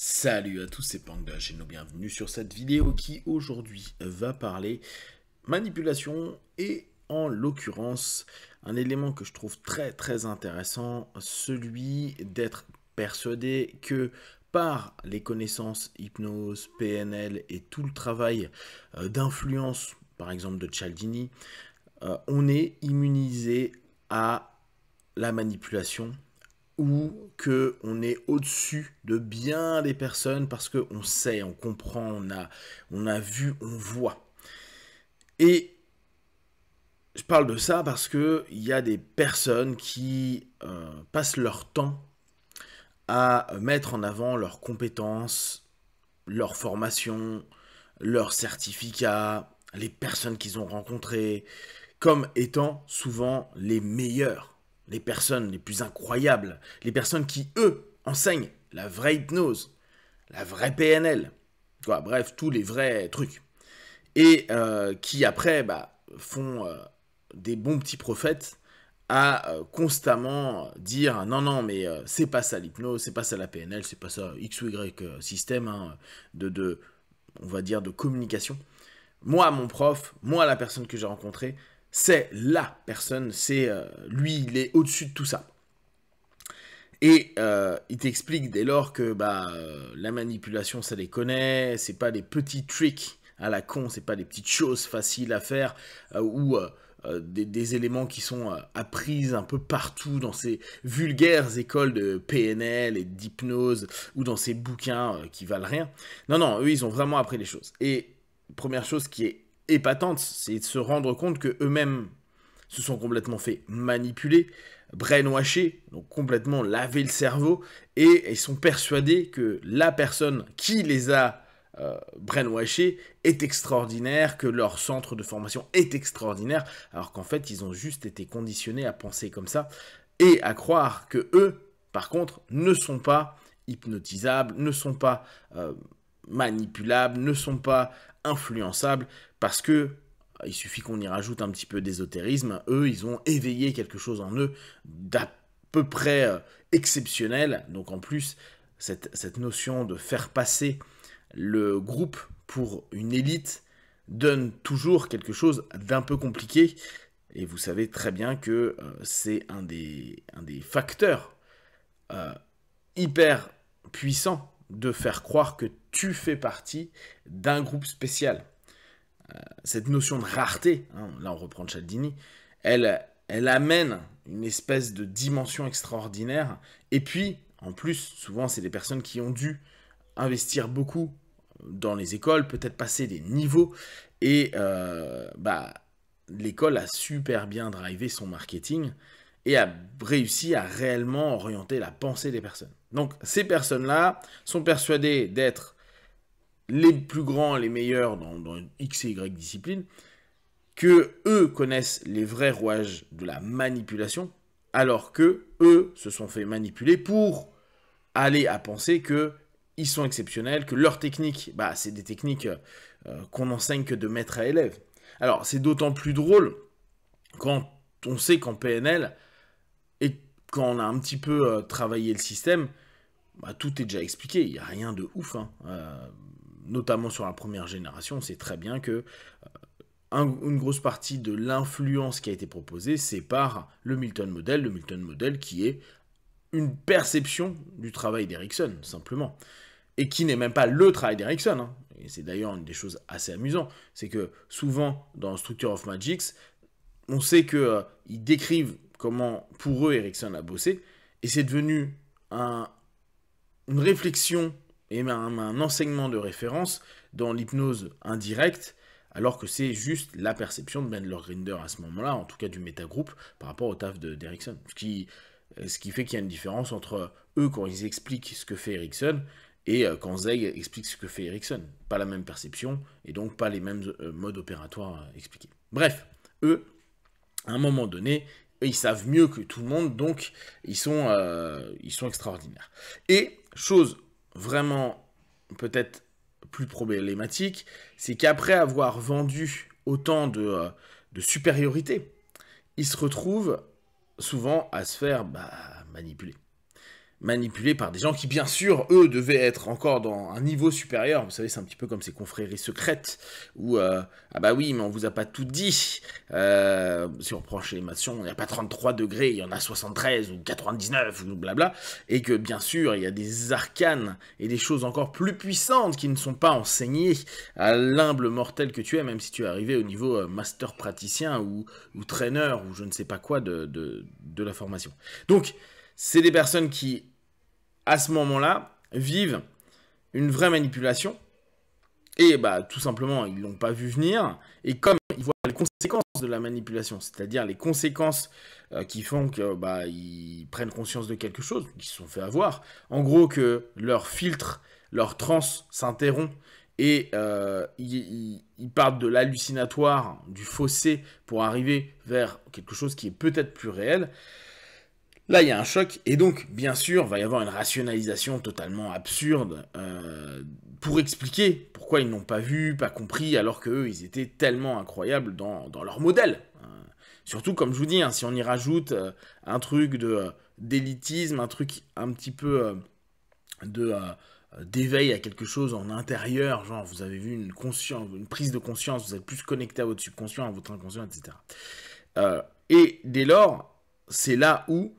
Salut à tous, c'est Panda, et bienvenue sur cette vidéo qui aujourd'hui va parler manipulation et en l'occurrence un élément que je trouve très intéressant, celui d'être persuadé que par les connaissances hypnose, PNL et tout le travail d'influence, par exemple de Cialdini, on est immunisé à la manipulation ou que on est au-dessus de bien des personnes parce que on sait, on comprend, on a vu, on voit. Et je parle de ça parce que il y a des personnes qui passent leur temps à mettre en avant leurs compétences, leur formation, leurs certificats, les personnes qu'ils ont rencontrées, comme étant souvent les meilleurs, les personnes les plus incroyables, les personnes qui, eux, enseignent la vraie hypnose, la vraie PNL, quoi, bref, tous les vrais trucs. Et qui, après, font des bons petits prophètes à constamment dire non mais c'est pas ça l'hypnose, c'est pas ça la PNL, c'est pas ça X ou Y système hein, on va dire de communication. Moi, mon prof, moi, la personne que j'ai rencontrée, c'est la personne, c'est lui, il est au-dessus de tout ça. Et il t'explique dès lors que la manipulation, ça les connaît, c'est pas des petits tricks à la con, c'est pas des petites choses faciles à faire ou des éléments qui sont appris un peu partout dans ces vulgaires écoles de PNL et d'hypnose ou dans ces bouquins qui valent rien. Non, eux, ils ont vraiment appris les choses. Et première chose qui est épatante, c'est de se rendre compte que eux-mêmes se sont complètement fait manipuler, brainwasher, donc complètement laver le cerveau, et ils sont persuadés que la personne qui les a brainwashés est extraordinaire, que leur centre de formation est extraordinaire, alors qu'en fait ils ont juste été conditionnés à penser comme ça, et à croire que eux, par contre, ne sont pas hypnotisables, ne sont pas manipulables, ne sont pas influençables, parce que il suffit qu'on y rajoute un petit peu d'ésotérisme. Eux, ils ont éveillé quelque chose en eux d'à peu près exceptionnel. Donc en plus, cette notion de faire passer le groupe pour une élite donne toujours quelque chose d'un peu compliqué. Et vous savez très bien que c'est un des facteurs hyper puissants de faire croire que tu fais partie d'un groupe spécial. Cette notion de rareté, hein, là on reprend Cialdini, elle amène une espèce de dimension extraordinaire. Et puis, en plus, souvent c'est des personnes qui ont dû investir beaucoup dans les écoles, peut-être passer des niveaux, et l'école a super bien drivé son marketing et a réussi à réellement orienter la pensée des personnes. Donc ces personnes-là sont persuadées d'être les plus grands, les meilleurs dans X et Y disciplines, que eux connaissent les vrais rouages de la manipulation, alors que eux se sont fait manipuler pour aller à penser que ils sont exceptionnels, que leurs techniques, c'est des techniques qu'on enseigne que de maître à élève. Alors c'est d'autant plus drôle quand on sait qu'en PNL, et quand on a un petit peu travaillé le système, tout est déjà expliqué, il n'y a rien de ouf. Hein. Notamment sur la première génération, on sait très bien que une grosse partie de l'influence qui a été proposée, c'est par le Milton Model qui est une perception du travail d'Erickson, simplement. Et qui n'est même pas le travail d'Erickson. Hein. Et c'est d'ailleurs une des choses assez amusantes, c'est que souvent, dans Structure of Magics, on sait qu'ils décrivent comment, pour eux, Erickson a bossé, et c'est devenu une réflexion et un enseignement de référence dans l'hypnose indirecte, alors que c'est juste la perception de Bandler Grinder à ce moment-là, en tout cas du métagroupe, par rapport au taf d'Erickson. Ce qui fait qu'il y a une différence entre eux quand ils expliquent ce que fait Erickson et quand Zeg explique ce que fait Erickson. Pas la même perception et donc pas les mêmes modes opératoires expliqués. Bref, eux, à un moment donné, ils savent mieux que tout le monde, donc ils sont extraordinaires. Et chose vraiment peut-être plus problématique, c'est qu'après avoir vendu autant de supériorité, ils se retrouvent souvent à se faire manipuler. manipulés par des gens qui, bien sûr, eux, devaient être encore dans un niveau supérieur. Vous savez, c'est un petit peu comme ces confréries secrètes, où, ah bah oui, mais on vous a pas tout dit. Si on prend chez les maçons, il n'y a pas 33 degrés, il y en a 73 ou 99 ou blabla. Et que, bien sûr, il y a des arcanes et des choses encore plus puissantes qui ne sont pas enseignées à l'humble mortel que tu es, même si tu es arrivé au niveau master praticien ou trainer ou je ne sais pas quoi de la formation. Donc, c'est des personnes qui, à ce moment-là, vivent une vraie manipulation. Et bah, tout simplement, ils ne l'ont pas vu venir. Et comme ils voient les conséquences de la manipulation, c'est-à-dire les conséquences qui font que bah, ils prennent conscience de quelque chose, qu'ils se sont fait avoir. En gros, que leur filtre, leur transe s'interrompt et ils partent de l'hallucinatoire, du fossé, pour arriver vers quelque chose qui est peut-être plus réel. Là, il y a un choc, et donc, bien sûr, il va y avoir une rationalisation totalement absurde pour expliquer pourquoi ils n'ont pas vu, pas compris, alors qu'eux, ils étaient tellement incroyables dans leur modèle. Surtout, comme je vous dis, hein, si on y rajoute un truc d'élitisme, un truc un petit peu d'éveil à quelque chose en intérieur, genre vous avez vu une prise de conscience, vous êtes plus connecté à votre subconscient, à votre inconscient, etc. Et dès lors, c'est là où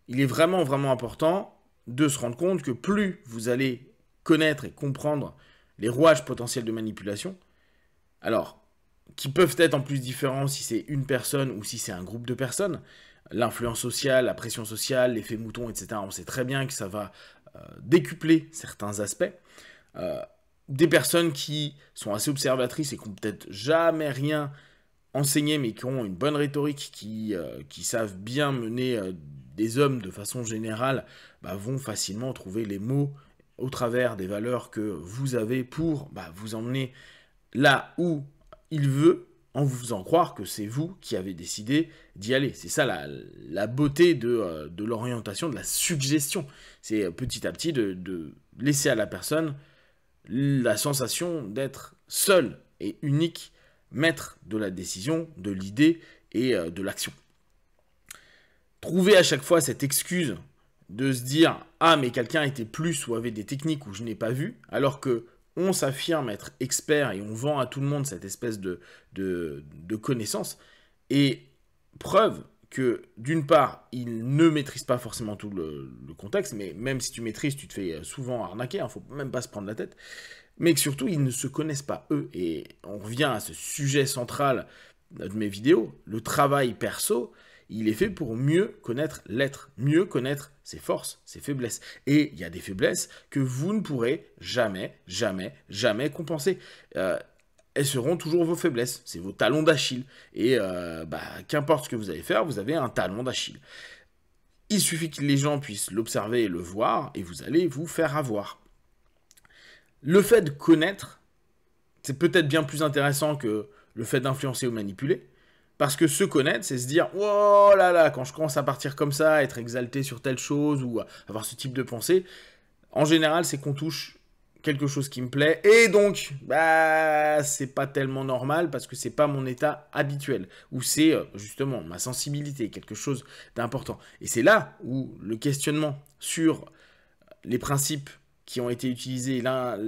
il est vraiment, vraiment important de se rendre compte que plus vous allez connaître et comprendre les rouages potentiels de manipulation, alors, qui peuvent être en plus différents si c'est une personne ou si c'est un groupe de personnes, l'influence sociale, la pression sociale, l'effet mouton, etc., on sait très bien que ça va décupler certains aspects. Des personnes qui sont assez observatrices et qui n'ont peut-être jamais rien enseigné, mais qui ont une bonne rhétorique, qui savent bien mener des hommes de façon générale, bah, vont facilement trouver les mots au travers des valeurs que vous avez pour vous emmener là où il veut, en vous faisant croire que c'est vous qui avez décidé d'y aller. C'est ça la beauté de l'orientation, de la suggestion. C'est petit à petit de laisser à la personne la sensation d'être seul et unique maître de la décision, de l'idée et de l'action. Trouver à chaque fois cette excuse de se dire « Ah, mais quelqu'un était plus ou avait des techniques où je n'ai pas vu », alors que on s'affirme être expert et on vend à tout le monde cette espèce de connaissance. Et preuve que, d'une part, il ne maîtrise pas forcément tout le contexte, mais même si tu maîtrises, tu te fais souvent arnaquer, il ne faut même pas se prendre la tête. Mais que surtout, ils ne se connaissent pas, eux. Et on revient à ce sujet central de mes vidéos, le travail perso, il est fait pour mieux connaître l'être, mieux connaître ses forces, ses faiblesses. Et il y a des faiblesses que vous ne pourrez jamais, jamais, jamais compenser. Elles seront toujours vos faiblesses, c'est vos talons d'Achille. Et qu'importe ce que vous allez faire, vous avez un talon d'Achille. Il suffit que les gens puissent l'observer et le voir, et vous allez vous faire avoir. Le fait de connaître, c'est peut-être bien plus intéressant que le fait d'influencer ou manipuler. Parce que se connaître, c'est se dire « Oh là là, quand je commence à partir comme ça, être exalté sur telle chose ou avoir ce type de pensée, en général, c'est qu'on touche quelque chose qui me plaît. Et donc, c'est pas tellement normal parce que c'est pas mon état habituel. Ou c'est justement ma sensibilité, quelque chose d'important. Et c'est là où le questionnement sur les principes qui ont été utilisés, la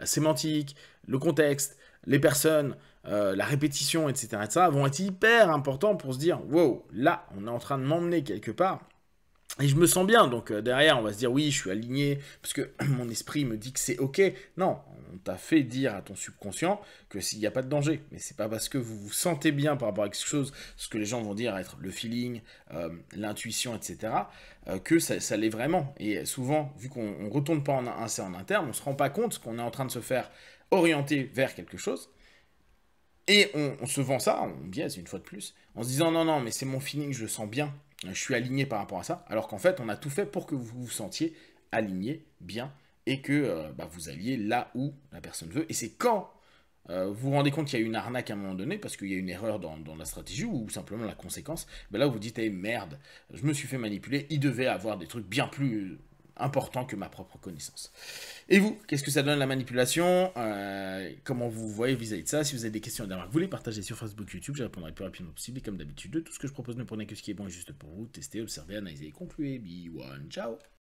sémantique, le contexte, les personnes, la répétition, etc., vont être hyper importants pour se dire « Wow, là, on est en train de m'emmener quelque part. » Et je me sens bien, donc derrière, on va se dire « Oui, je suis aligné, parce que mon esprit me dit que c'est OK. » Non, on t'a fait dire à ton subconscient que s'il n'y a pas de danger. Mais c'est pas parce que vous vous sentez bien par rapport à quelque chose, ce que les gens vont dire être le feeling, l'intuition, etc., que ça l'est vraiment. Et souvent, vu qu'on ne retourne pas en interne, on ne se rend pas compte qu'on est en train de se faire orienter vers quelque chose. Et on se vend ça, on biaise une fois de plus, en se disant non, mais c'est mon feeling, je le sens bien, je suis aligné par rapport à ça, alors qu'en fait, on a tout fait pour que vous vous sentiez aligné, bien, et que vous alliez là où la personne veut. Et c'est quand vous vous rendez compte qu'il y a une arnaque à un moment donné, parce qu'il y a une erreur dans la stratégie, ou simplement la conséquence, là vous vous dites, merde, je me suis fait manipuler, il devait avoir des trucs bien plus important que ma propre connaissance. Et vous, qu'est-ce que ça donne la manipulation? Comment vous voyez vis-à-vis de ça? Si vous avez des questions et des remarques, vous les partagez sur Facebook, YouTube, je répondrai le plus rapidement possible. Et comme d'habitude, tout ce que je propose, ne prenez que ce qui est bon et juste pour vous. Testez, observez, analysez et concluez. Be one, ciao!